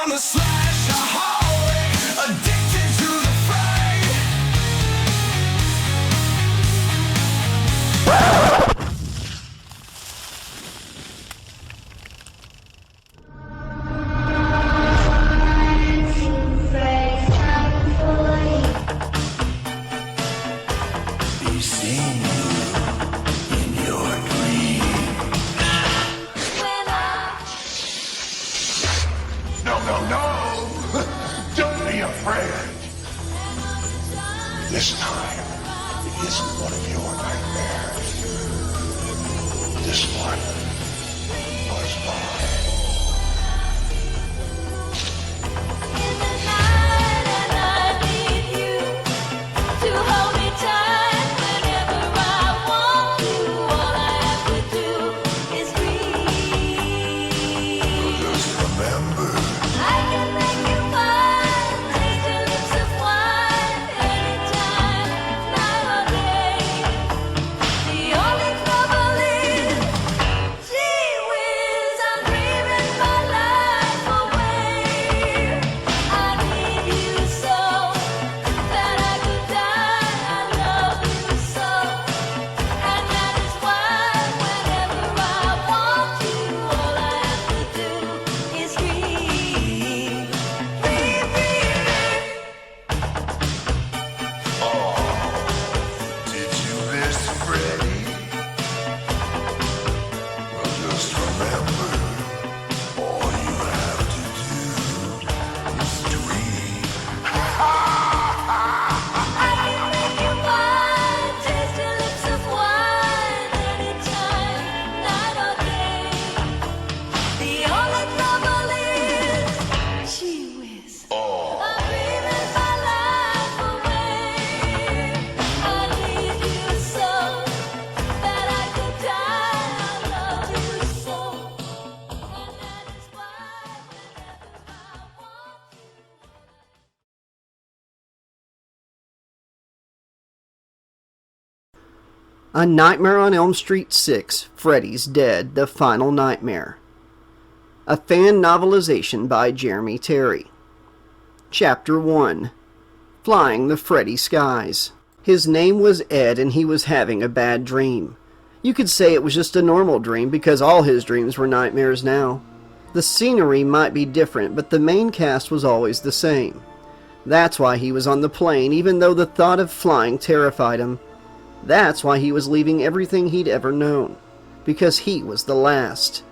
I'm a slash-a-holic, addicted to the fray. Be seen in your dream. No, don't be afraid. This time, it isn't one of your nightmares. This one was mine. Freddy? Well, just remember, all you have to do is dream. I can make you mine, taste your lips of wine anytime, night or day. The only trouble is, gee whiz. I'm dreaming my life away. I need you so that I could die. I love you so, and that is why whenever I want you. A Nightmare on Elm Street 6, Freddy's Dead, The Final Nightmare. A fan novelization by Jeremy Terry. Chapter 1. Flying the Freddy Skies. His name was Ed and he was having a bad dream. You could say it was just a normal dream because all his dreams were nightmares now. The scenery might be different, but the main cast was always the same. That's why he was on the plane, even though the thought of flying terrified him. That's why he was leaving everything he'd ever known, because he was the last.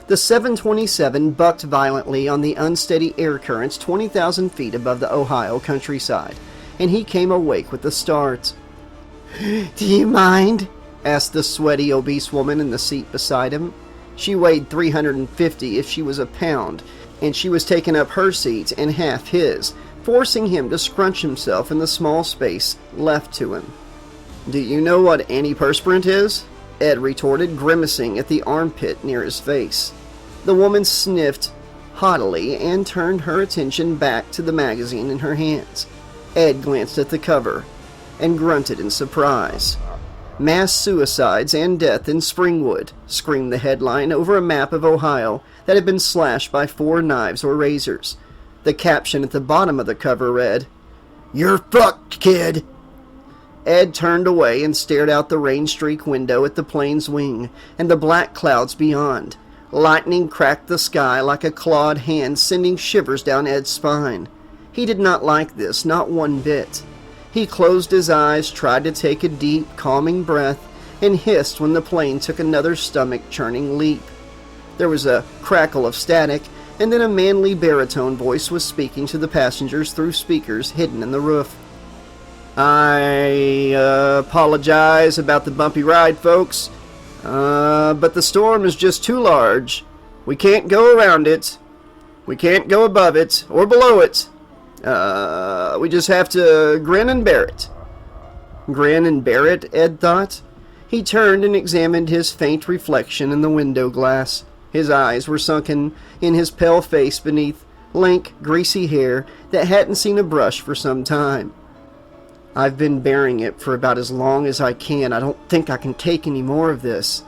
The 727 bucked violently on the unsteady air currents 20,000 feet above the Ohio countryside, and he came awake with the start. "Do you mind?" asked the sweaty, obese woman in the seat beside him. She weighed 350 if she was a pound, and she was taking up her seat and half his, forcing him to scrunch himself in the small space left to him. "Do you know what antiperspirant is?" Ed retorted, grimacing at the armpit near his face. The woman sniffed haughtily and turned her attention back to the magazine in her hands. Ed glanced at the cover and grunted in surprise. "Mass suicides and death in Springwood," screamed the headline over a map of Ohio that had been slashed by 4 knives or razors. The caption at the bottom of the cover read, "You're fucked, kid." Ed turned away and stared out the rain-streaked window at the plane's wing and the black clouds beyond. Lightning cracked the sky like a clawed hand, sending shivers down Ed's spine. He did not like this, not one bit. He closed his eyes, tried to take a deep, calming breath, and hissed when the plane took another stomach-churning leap. There was a crackle of static, and then a manly baritone voice was speaking to the passengers through speakers hidden in the roof. "I apologize about the bumpy ride, folks, but the storm is just too large. We can't go around it. We can't go above it or below it. We just have to grin and bear it." Grin and bear it, Ed thought. He turned and examined his faint reflection in the window glass. His eyes were sunken in his pale face beneath lank, greasy hair that hadn't seen a brush for some time. "I've been bearing it for about as long as I can. I don't think I can take any more of this."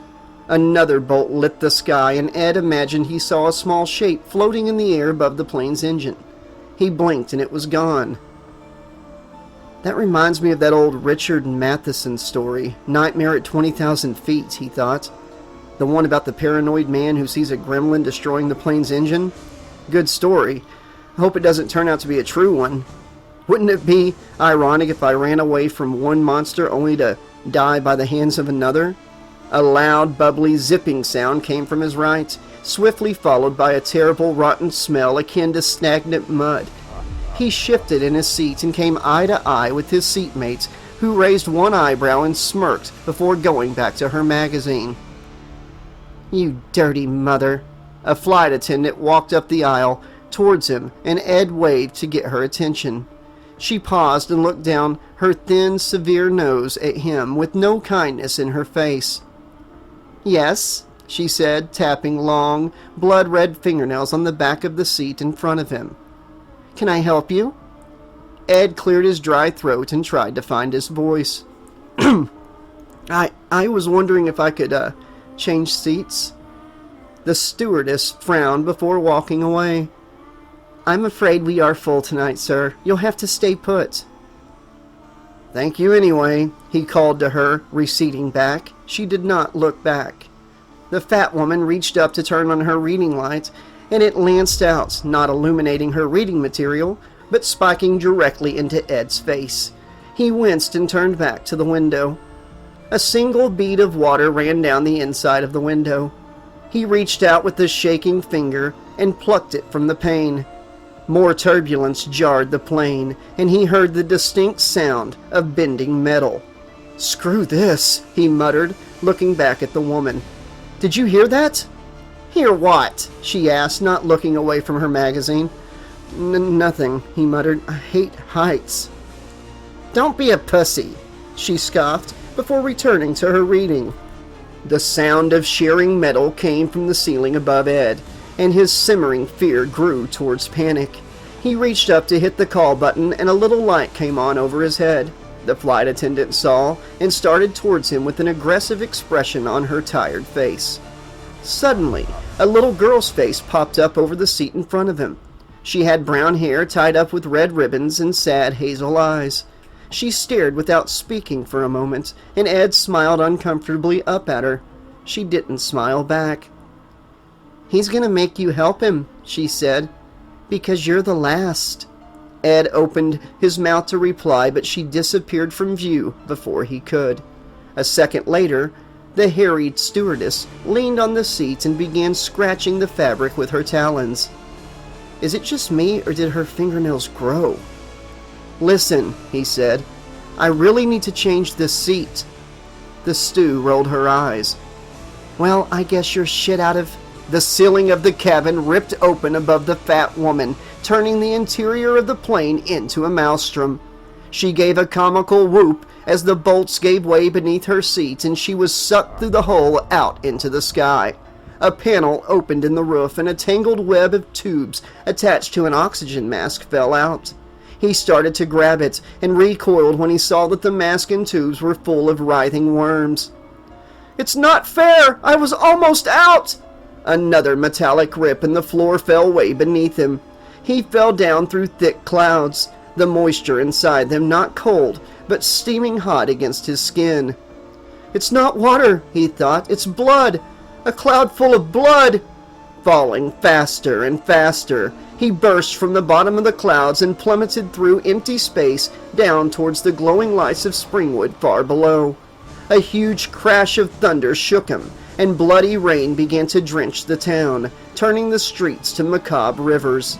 Another bolt lit the sky, and Ed imagined he saw a small shape floating in the air above the plane's engine. He blinked and it was gone. That reminds me of that old Richard Matheson story, Nightmare at 20,000 Feet, he thought. The one about the paranoid man who sees a gremlin destroying the plane's engine. Good story. I hope it doesn't turn out to be a true one. Wouldn't it be ironic if I ran away from one monster only to die by the hands of another? A loud, bubbly, zipping sound came from his right, swiftly followed by a terrible, rotten smell akin to stagnant mud. He shifted in his seat and came eye to eye with his seatmates, who raised one eyebrow and smirked before going back to her magazine. "You dirty mother." A flight attendant walked up the aisle towards him, and Ed waved to get her attention. She paused and looked down her thin, severe nose at him with no kindness in her face. "Yes," she said, tapping long, blood-red fingernails on the back of the seat in front of him. "Can I help you?" Ed cleared his dry throat and tried to find his voice. I was wondering if I could, change seats." The stewardess frowned before walking away. "I'm afraid we are full tonight, sir. You'll have to stay put." "Thank you anyway," he called to her, receding back. She did not look back. The fat woman reached up to turn on her reading light, and it lanced out, not illuminating her reading material, but spiking directly into Ed's face. He winced and turned back to the window. A single bead of water ran down the inside of the window. He reached out with a shaking finger and plucked it from the pane. More turbulence jarred the plane, and he heard the distinct sound of bending metal. "Screw this," he muttered, looking back at the woman. "Did you hear that?" "Hear what?" she asked, not looking away from her magazine. Nothing," he muttered. "I hate heights." "Don't be a pussy," she scoffed, before returning to her reading. The sound of shearing metal came from the ceiling above Ed, and his simmering fear grew towards panic. He reached up to hit the call button, and a little light came on over his head. The flight attendant saw and started towards him with an aggressive expression on her tired face. Suddenly, a little girl's face popped up over the seat in front of him. She had brown hair tied up with red ribbons and sad hazel eyes. She stared without speaking for a moment, and Ed smiled uncomfortably up at her. She didn't smile back. "He's gonna make you help him," she said, "because you're the last." Ed opened his mouth to reply, but she disappeared from view before he could. A second later, the harried stewardess leaned on the seat and began scratching the fabric with her talons. Is it just me, or did her fingernails grow? "Listen," he said, "I really need to change this seat." The stew rolled her eyes. "Well, I guess you're shit out of..." The ceiling of the cabin ripped open above the fat woman, turning the interior of the plane into a maelstrom. She gave a comical whoop as the bolts gave way beneath her seat, and she was sucked through the hole out into the sky. A panel opened in the roof, and a tangled web of tubes attached to an oxygen mask fell out. He started to grab it, and recoiled when he saw that the mask and tubes were full of writhing worms. "It's not fair! I was almost out!" Another metallic rip, and the floor fell way beneath him. He fell down through thick clouds, the moisture inside them not cold, but steaming hot against his skin. "It's not water," he thought. "It's blood! A cloud full of blood!" Falling faster and faster, he burst from the bottom of the clouds and plummeted through empty space down towards the glowing lights of Springwood far below. A huge crash of thunder shook him, and bloody rain began to drench the town, turning the streets to macabre rivers.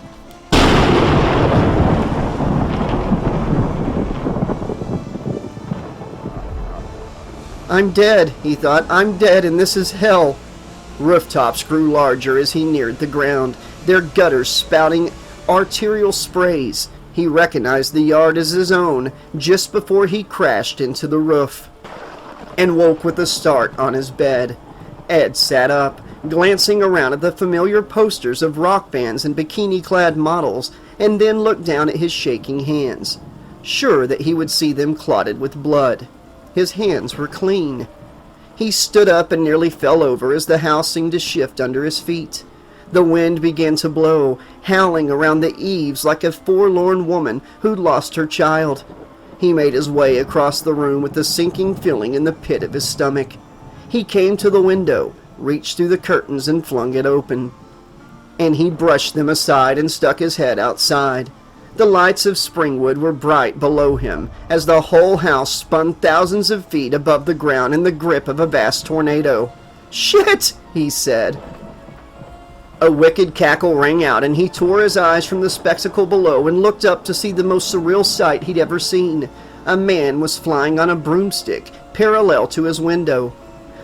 "I'm dead," he thought. "I'm dead, and this is hell." Rooftops grew larger as he neared the ground, their gutters spouting arterial sprays. He recognized the yard as his own just before he crashed into the roof, and woke with a start on his bed. Ed sat up, glancing around at the familiar posters of rock bands and bikini-clad models, and then looked down at his shaking hands, sure that he would see them clotted with blood. His hands were clean. He stood up and nearly fell over as the house seemed to shift under his feet. The wind began to blow, howling around the eaves like a forlorn woman who'd lost her child. He made his way across the room with a sinking feeling in the pit of his stomach. He came to the window, reached through the curtains and flung it open. And he brushed them aside and stuck his head outside. The lights of Springwood were bright below him as the whole house spun thousands of feet above the ground in the grip of a vast tornado. "Shit!" he said. A wicked cackle rang out, and he tore his eyes from the spectacle below and looked up to see the most surreal sight he'd ever seen. A man was flying on a broomstick, parallel to his window.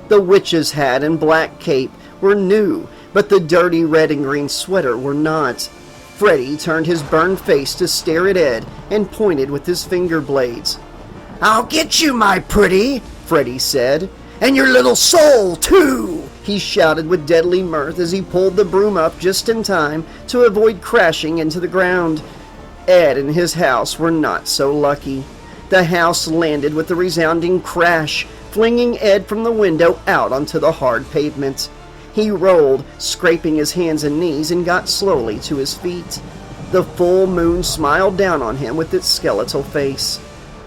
The witch's hat and black cape were new, but the dirty red and green sweater were not. Freddy turned his burned face to stare at Ed and pointed with his finger blades. "I'll get you, my pretty," Freddy said. "And your little soul, too!" He shouted with deadly mirth as he pulled the broom up just in time to avoid crashing into the ground. Ed and his house were not so lucky. The house landed with a resounding crash, flinging Ed from the window out onto the hard pavement. He rolled, scraping his hands and knees, and got slowly to his feet. The full moon smiled down on him with its skeletal face,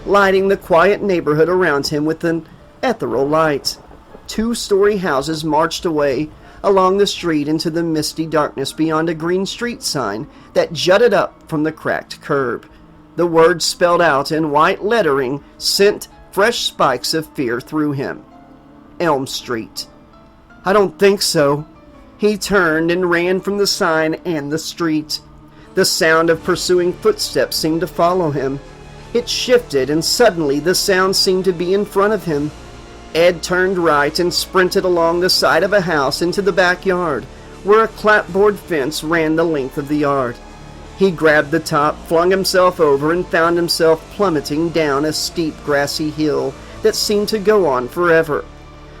lighting the quiet neighborhood around him with an ethereal light. Two-story houses marched away along the street into the misty darkness beyond a green street sign that jutted up from the cracked curb. The words spelled out in white lettering sent fresh spikes of fear through him. Elm Street. "I don't think so." He turned and ran from the sign and the street. The sound of pursuing footsteps seemed to follow him. It shifted, and suddenly the sound seemed to be in front of him. Ed turned right and sprinted along the side of a house into the backyard, where a clapboard fence ran the length of the yard. He grabbed the top, flung himself over, and found himself plummeting down a steep grassy hill that seemed to go on forever.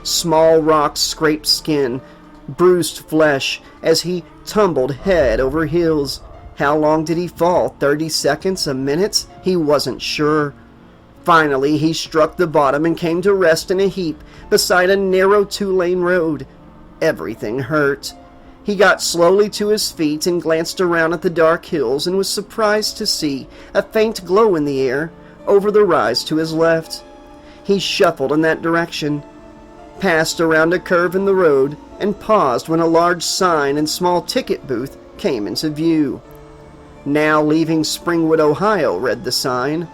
Small rocks scraped skin, bruised flesh, as he tumbled head over heels. How long did he fall? 30 seconds? A minute? He wasn't sure. Finally, he struck the bottom and came to rest in a heap beside a narrow 2-lane road. Everything hurt. He got slowly to his feet and glanced around at the dark hills and was surprised to see a faint glow in the air over the rise to his left. He shuffled in that direction, passed around a curve in the road, and paused when a large sign and small ticket booth came into view. "Now leaving Springwood, Ohio," read the sign.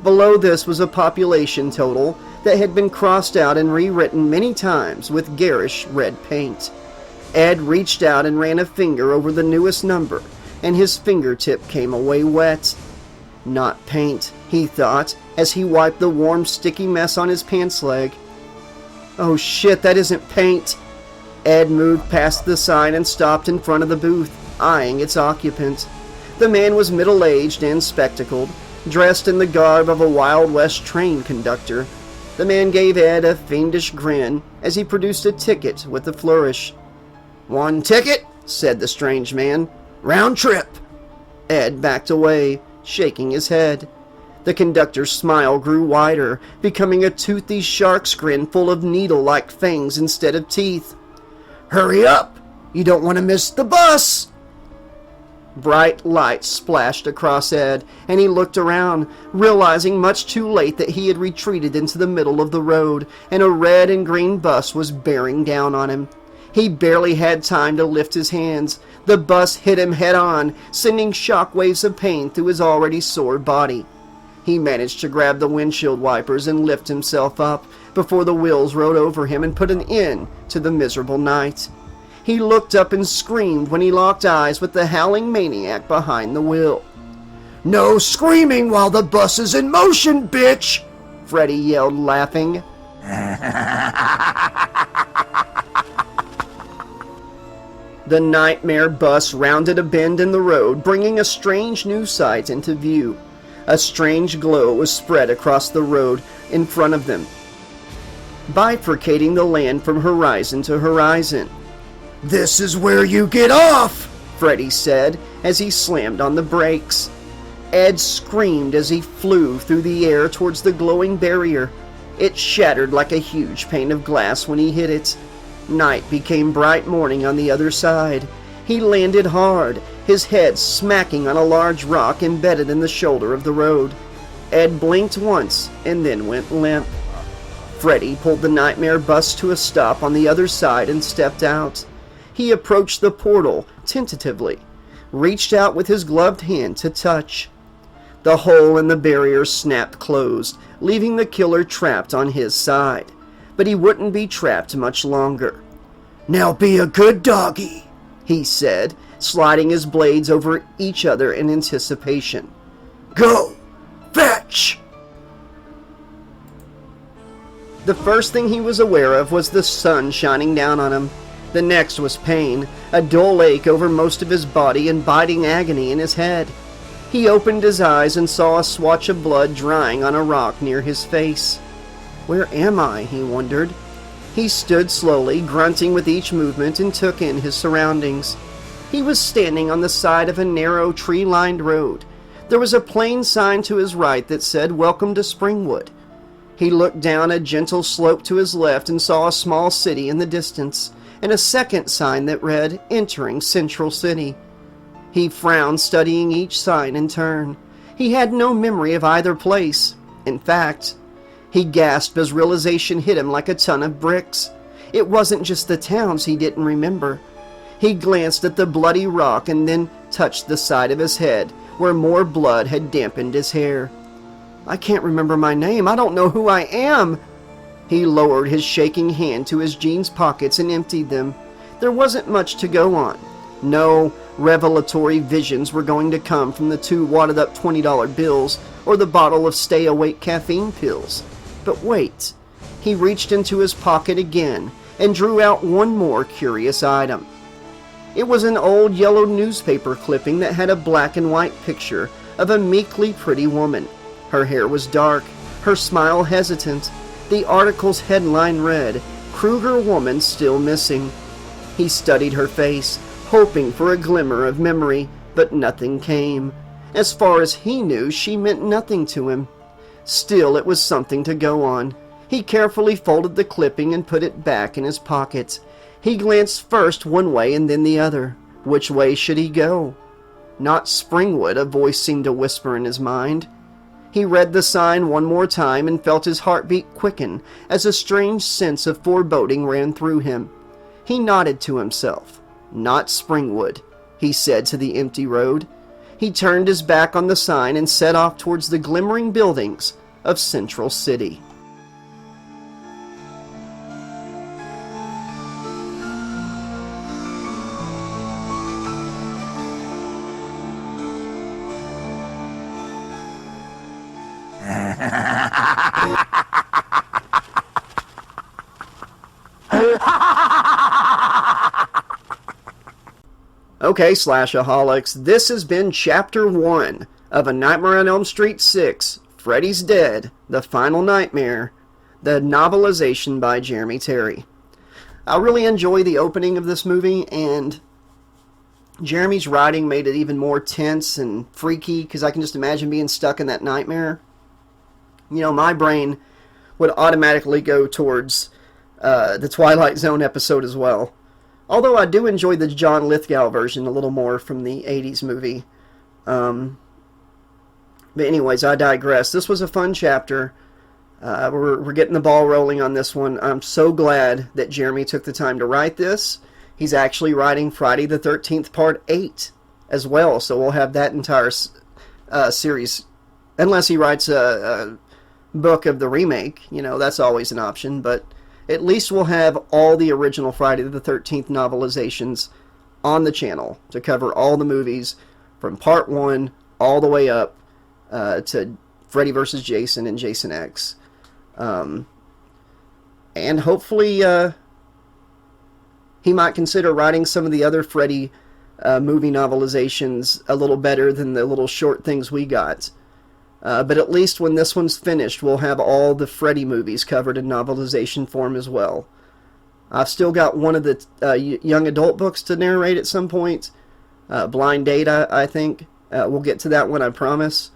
Below this was a population total that had been crossed out and rewritten many times with garish red paint. Ed reached out and ran a finger over the newest number, and his fingertip came away wet. Not paint, he thought, as he wiped the warm, sticky mess on his pants leg. "Oh shit, that isn't paint." Ed moved past the sign and stopped in front of the booth, eyeing its occupant. The man was middle-aged and spectacled, dressed in the garb of a Wild West train conductor. The man gave Ed a fiendish grin as he produced a ticket with a flourish. "One ticket," said the strange man. "Round trip." Ed backed away, shaking his head. The conductor's smile grew wider, becoming a toothy shark's grin full of needle-like fangs instead of teeth. "Hurry up! You don't want to miss the bus!" Bright lights splashed across Ed, and he looked around, realizing much too late that he had retreated into the middle of the road, and a red and green bus was bearing down on him. He barely had time to lift his hands. The bus hit him head-on, sending shockwaves of pain through his already sore body. He managed to grab the windshield wipers and lift himself up before the wheels rode over him and put an end to the miserable night. He looked up and screamed when he locked eyes with the howling maniac behind the wheel. "No screaming while the bus is in motion, bitch!" Freddy yelled, laughing. The nightmare bus rounded a bend in the road, bringing a strange new sight into view. A strange glow was spread across the road in front of them, bifurcating the land from horizon to horizon. "This is where you get off!" Freddy said as he slammed on the brakes. Ed screamed as he flew through the air towards the glowing barrier. It shattered like a huge pane of glass when he hit it. Night became bright morning on the other side. He landed hard, his head smacking on a large rock embedded in the shoulder of the road. Ed blinked once and then went limp. Freddy pulled the nightmare bus to a stop on the other side and stepped out. He approached the portal tentatively, reached out with his gloved hand to touch. The hole in the barrier snapped closed, leaving the killer trapped on his side. But he wouldn't be trapped much longer. "Now be a good doggy," he said, sliding his blades over each other in anticipation. "Go! Fetch!" The first thing he was aware of was the sun shining down on him. The next was pain, a dull ache over most of his body and biting agony in his head. He opened his eyes and saw a swatch of blood drying on a rock near his face. "Where am I?" he wondered. He stood slowly, grunting with each movement, and took in his surroundings. He was standing on the side of a narrow, tree-lined road. There was a plain sign to his right that said, "Welcome to Springwood." He looked down a gentle slope to his left and saw a small city in the distance, and a second sign that read, "Entering Central City." He frowned, studying each sign in turn. He had no memory of either place. In fact, he gasped as realization hit him like a ton of bricks. It wasn't just the towns he didn't remember. He glanced at the bloody rock and then touched the side of his head, where more blood had dampened his hair. "I can't remember my name. I don't know who I am." He lowered his shaking hand to his jeans pockets and emptied them. There wasn't much to go on. No revelatory visions were going to come from the 2 wadded-up $20 bills or the bottle of stay-awake caffeine pills. But wait. He reached into his pocket again and drew out one more curious item. It was an old yellow newspaper clipping that had a black and white picture of a meekly pretty woman. Her hair was dark, her smile hesitant. The article's headline read, "Kruger Woman Still Missing." He studied her face, hoping for a glimmer of memory, but nothing came. As far as he knew, she meant nothing to him. Still, it was something to go on. He carefully folded the clipping and put it back in his pocket. He glanced first one way and then the other. Which way should he go? Not Springwood, a voice seemed to whisper in his mind. He read the sign one more time and felt his heartbeat quicken as a strange sense of foreboding ran through him. He nodded to himself. "Not Springwood," he said to the empty road. He turned his back on the sign and set off towards the glimmering buildings of Central City. Okay, Slash-a-Holics, this has been Chapter 1 of A Nightmare on Elm Street 6, Freddy's Dead, The Final Nightmare, the novelization by Jeremy Terry. I really enjoy the opening of this movie, and Jeremy's writing made it even more tense and freaky, because I can just imagine being stuck in that nightmare. You know, my brain would automatically go towards the Twilight Zone episode as well. Although I do enjoy the John Lithgow version a little more from the 80s movie. But anyways, I digress. This was a fun chapter. We're getting the ball rolling on this one. I'm so glad that Jeremy took the time to write this. He's actually writing Friday the 13th Part 8 as well. So we'll have that entire series. Unless he writes a book of the remake. You know, that's always an option. But at least we'll have all the original Friday the 13th novelizations on the channel to cover all the movies from Part 1 all the way up to Freddy vs. Jason and Jason X. And hopefully he might consider writing some of the other Freddy movie novelizations a little better than the little short things we got. But at least when this one's finished, we'll have all the Freddy movies covered in novelization form as well. I've still got one of the young adult books to narrate at some point. Blind Date, I think. We'll get to that one, I promise.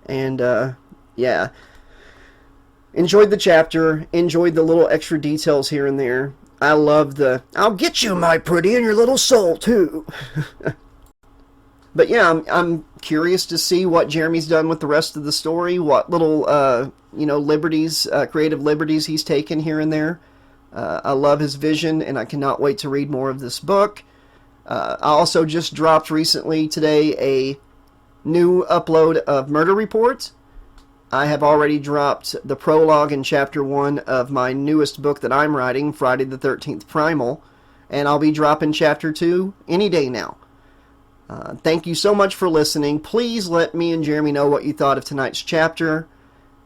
And, yeah. enjoyed the chapter, enjoyed the little extra details here and there. I love the, I'll get you, my pretty, and your little soul, too. But yeah, I'm curious to see what Jeremy's done with the rest of the story, what little, liberties, creative liberties he's taken here and there. I love his vision, and I cannot wait to read more of this book. I also just dropped recently today a new upload of Murder Report. I have already dropped the prologue in Chapter 1 of my newest book that I'm writing, Friday the 13th Primal, and I'll be dropping Chapter 2 any day now. Thank you so much for listening. Please let me and Jeremy know what you thought of tonight's chapter.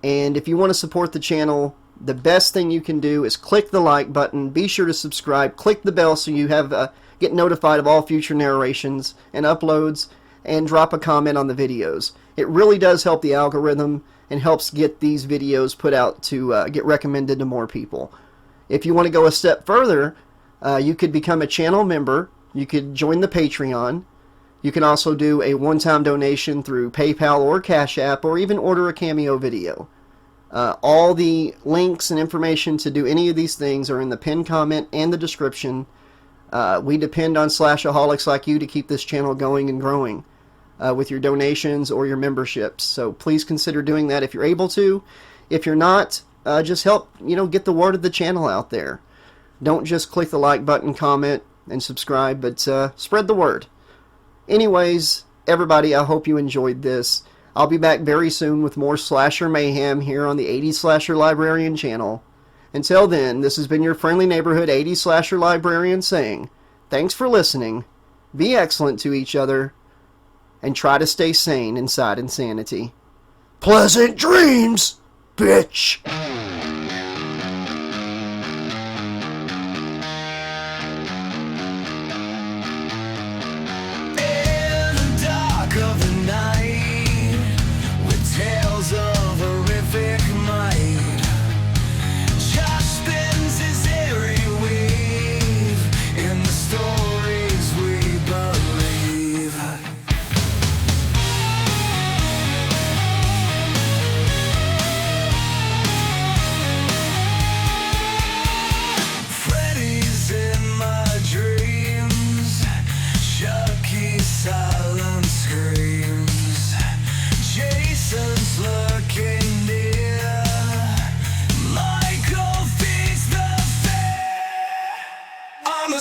And if you want to support the channel, the best thing you can do is click the like button. Be sure to subscribe. Click the bell so you have get notified of all future narrations and uploads. And drop a comment on the videos. It really does help the algorithm and helps get these videos put out to get recommended to more people. If you want to go a step further, you could become a channel member. You could join the Patreon. You can also do a one-time donation through PayPal or Cash App, or even order a Cameo video. All the links and information to do any of these things are in the pinned comment and the description. We depend on Slash-a-Holics like you to keep this channel going and growing with your donations or your memberships. So please consider doing that if you're able to. If you're not, just help get the word of the channel out there. Don't just click the like button, comment, and subscribe, but spread the word. Anyways, everybody, I hope you enjoyed this. I'll be back very soon with more Slasher Mayhem here on the 80s Slasher Librarian channel. Until then, this has been your friendly neighborhood 80s Slasher Librarian saying, thanks for listening, be excellent to each other, and try to stay sane inside insanity. Pleasant dreams, bitch!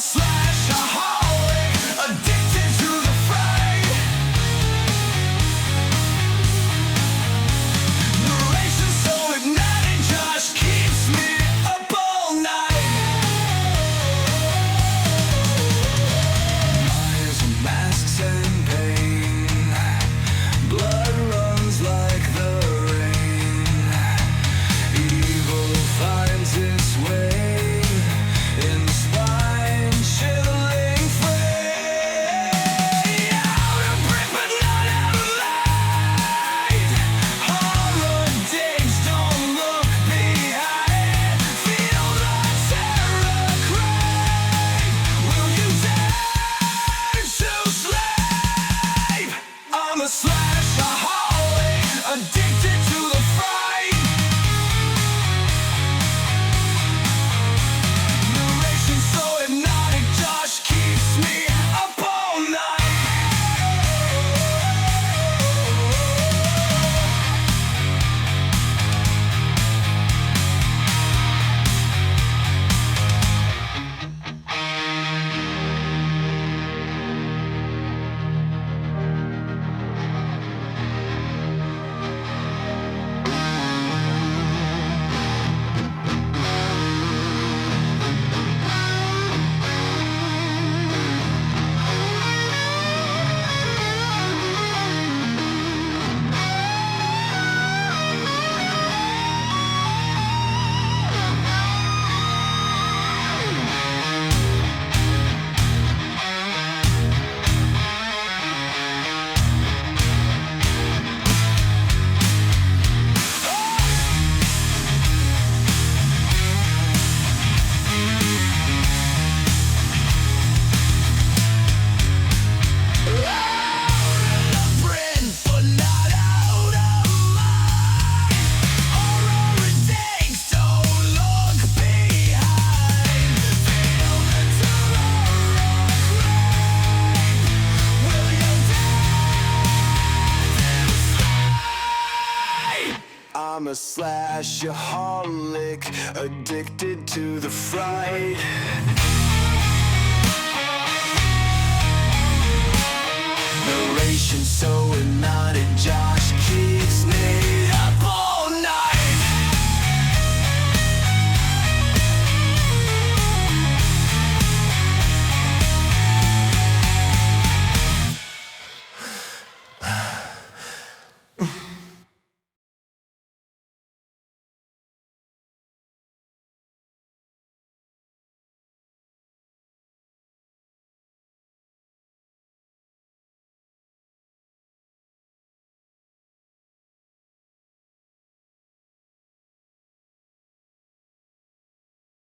Slash-a-Holic, addicted to the fright. Narration so hypnotic, just keeps me up all night. Eyes, masks, and pain. Blood runs like the rain. Evil finds its way in the spine, chilling free. Out of breath but not out of light. Horror days, don't look behind. Feel the terror crave. Will you dare to slave? I'm a slash-a-holic, addicted to the fright. Narration so hypnotic, just keeps me up all night. I'm a slash-a-holic, addicted to the fright. Narration so